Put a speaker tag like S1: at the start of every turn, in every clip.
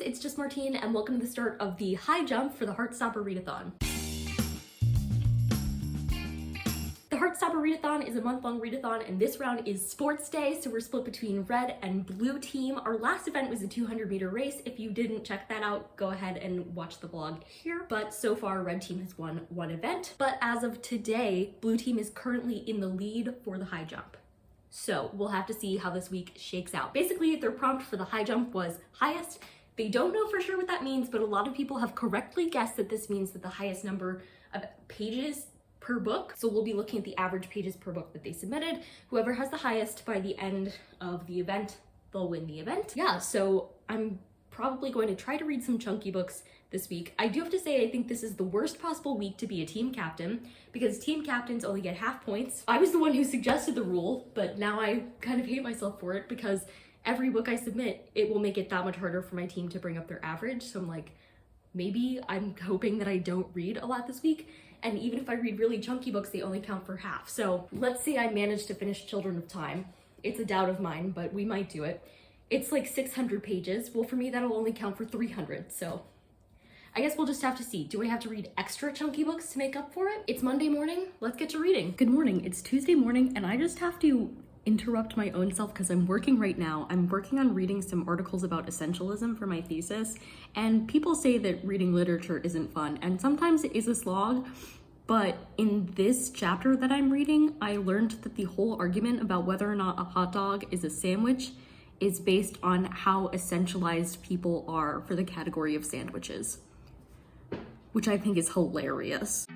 S1: it's just Martine, and welcome to the start of the high jump for the Heartstopper Readathon. The Heartstopper Readathon is a month-long readathon, and this round is sports day, so we're split between red and blue team. Our last event was a 200-meter race. If you didn't check that out, go ahead and watch the vlog here. But so far, red team has won one event. But as of today, blue team is currently in the lead for the high jump. So we'll have to see how this week shakes out. Basically, their prompt for the high jump was highest. They don't know for sure what that means, but a lot of people have correctly guessed that this means that the highest number of pages per book. So we'll be looking at the average pages per book that they submitted. Whoever has the highest by the end of the event, they'll win the event. Yeah, so I'm probably going to try to read some chunky books this week. I do have to say, I think this is the worst possible week to be a team captain because team captains only get half points. I was the one who suggested the rule, but now I kind of hate myself for it because every book I submit, it will make it that much harder for my team to bring up their average. So I'm like, maybe I'm hoping that I don't read a lot this week. And even if I read really chunky books, they only count for half. So let's say I manage to finish Children of Time. It's a doubt of mine, but we might do it. It's like 600 pages. Well, for me, that'll only count for 300. So I guess we'll just have to see. Do I have to read extra chunky books to make up for it? It's Monday morning. Let's get to reading. Good morning. It's Tuesday morning, and I just have to interrupt my own self because I'm working right now. I'm working on reading some articles about essentialism for my thesis, and people say that reading literature isn't fun, and sometimes it is a slog, but in this chapter that I'm reading, I learned that the whole argument about whether or not a hot dog is a sandwich is based on how essentialized people are for the category of sandwiches, which I think is hilarious.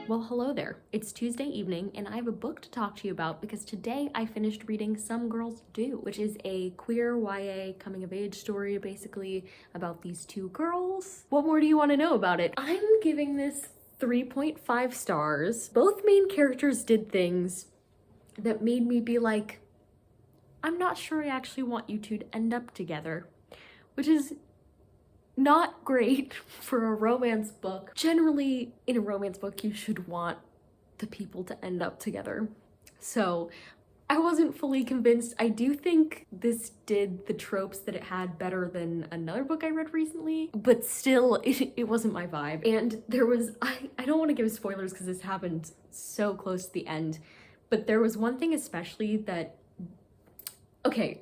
S1: Well, hello there. It's Tuesday evening, and I have a book to talk to you about because today I finished reading Some Girls Do, which is a queer YA coming-of-age story, basically, about these two girls. What more do you want to know about it? I'm giving this 3.5 stars. Both main characters did things that made me be like, I'm not sure I actually want you two to end up together, which is not great for a romance book. Generally, in a romance book, you should want the people to end up together. So I wasn't fully convinced. I do think this did the tropes that it had better than another book I read recently, but still, it wasn't my vibe. And there was, I don't want to give spoilers because this happened so close to the end, but there was one thing especially that, okay,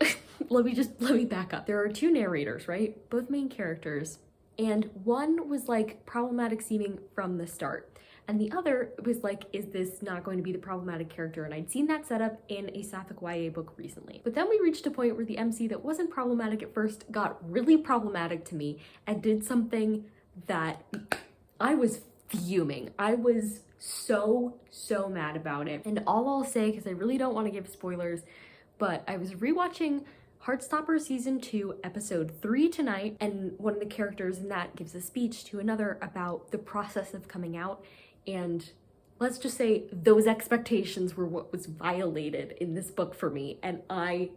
S1: let me back up. There are two narrators, right? Both main characters. And one was like problematic seeming from the start. And the other was like, is this not going to be the problematic character? And I'd seen that set up in a sapphic YA book recently. But then we reached a point where the MC that wasn't problematic at first got really problematic to me and did something that I was fuming. I was so mad about it. And all I'll say, because I really don't want to give spoilers, but I was rewatching Heartstopper Season 2, Episode 3 tonight, and one of the characters in that gives a speech to another about the process of coming out, and let's just say those expectations were what was violated in this book for me, and I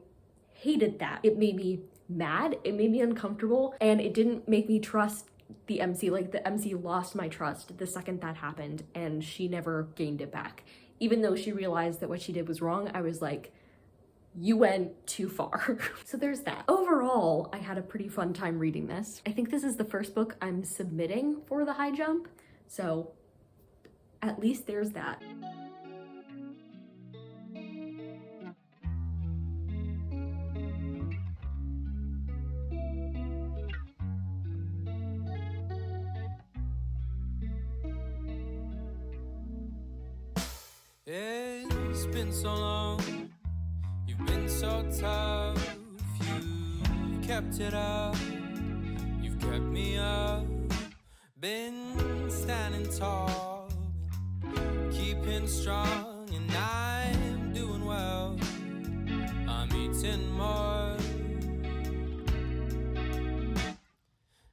S1: hated that. It made me mad, it made me uncomfortable, and it didn't make me trust the MC. Like, the MC lost my trust the second that happened, and she never gained it back. Even though she realized that what she did was wrong, I was like, you went too far. So there's that. Overall, I had a pretty fun time reading this. I think this is the first book I'm submitting for the high jump, so at least there's that.
S2: It's been so long, you've been so tough, you've kept it up, you've kept me up, been standing tall, keeping strong, and I'm doing well, I'm eating more,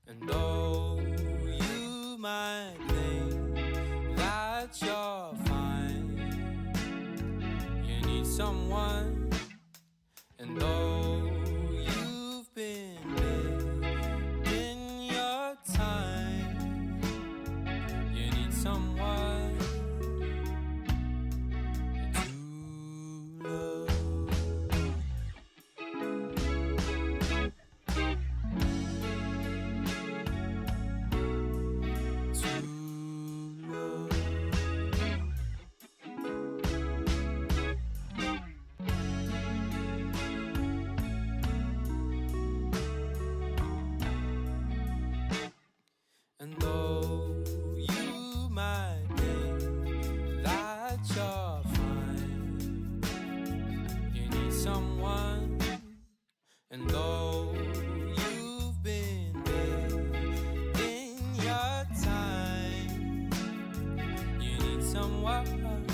S2: and though you might think that you're fine, you need someone. And though you've been in your time, you need someone to love. someone, and though you've been in your time, you need someone.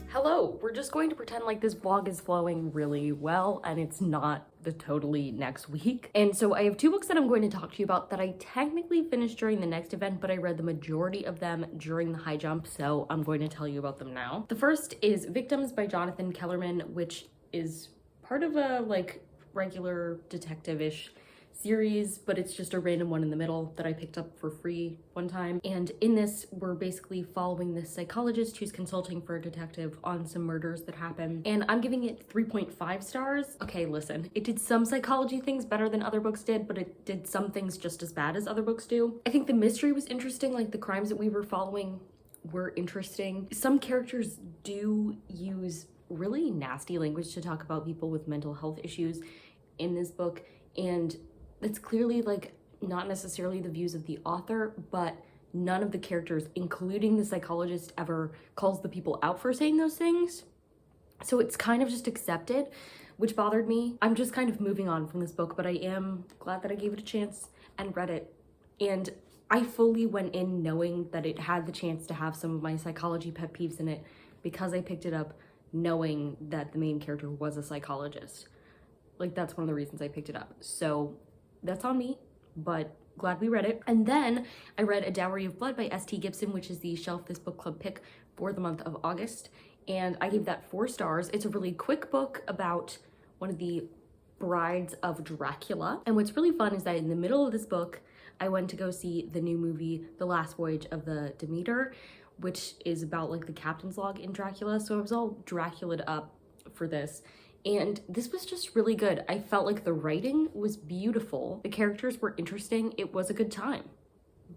S1: Hello, we're just going to pretend like this vlog is flowing really well and it's not the totally next week. And so I have two books that I'm going to talk to you about that I technically finished during the next event, but I read the majority of them during the high jump, so I'm going to tell you about them now. The first is Victims by Jonathan Kellerman, which is part of a regular detective-ish series, but it's just a random one in the middle that I picked up for free one time. And in this, we're basically following this psychologist who's consulting for a detective on some murders that happen. And I'm giving it 3.5 stars. Okay, listen, it did some psychology things better than other books did, but it did some things just as bad as other books do. I think the mystery was interesting, like the crimes that we were following were interesting. Some characters do use really nasty language to talk about people with mental health issues in this book, and it's clearly not necessarily the views of the author, but none of the characters, including the psychologist, ever calls the people out for saying those things. So it's kind of just accepted, which bothered me. I'm just kind of moving on from this book, but I am glad that I gave it a chance and read it. And I fully went in knowing that it had the chance to have some of my psychology pet peeves in it because I picked it up knowing that the main character was a psychologist. That's one of the reasons I picked it up. So that's on me, but glad we read it. And then I read A Dowry of Blood by S.T. Gibson, which is the Shelf This Book Club pick for the month of August. And I gave that 4 stars. It's a really quick book about one of the brides of Dracula. And what's really fun is that in the middle of this book, I went to go see the new movie, The Last Voyage of the Demeter, which is about the captain's log in Dracula. So I was all Dracula'd up for this. And this was just really good. I felt like the writing was beautiful. The characters were interesting. It was a good time.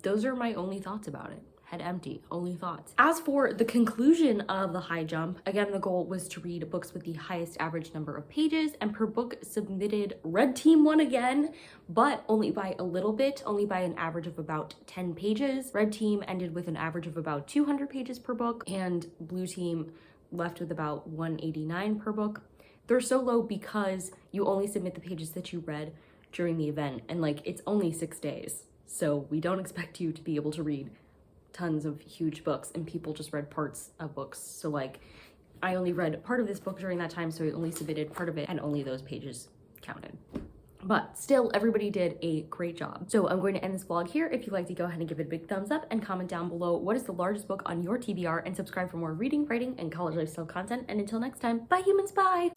S1: Those are my only thoughts about it. Head empty, only thoughts. As for the conclusion of the high jump, again, the goal was to read books with the highest average number of pages, and per book submitted, Red Team won again, but only by a little bit, only by an average of about 10 pages. Red Team ended with an average of about 200 pages per book, and Blue Team left with about 189 per book. They're so low because you only submit the pages that you read during the event, and it's only 6 days. So we don't expect you to be able to read tons of huge books, and people just read parts of books. So I only read part of this book during that time, so I only submitted part of it, and only those pages counted. But still, everybody did a great job. So I'm going to end this vlog here. If you'd like to go ahead and give it a big thumbs up and comment down below what is the largest book on your TBR, and subscribe for more reading, writing, and college lifestyle content. And until next time, bye humans, bye!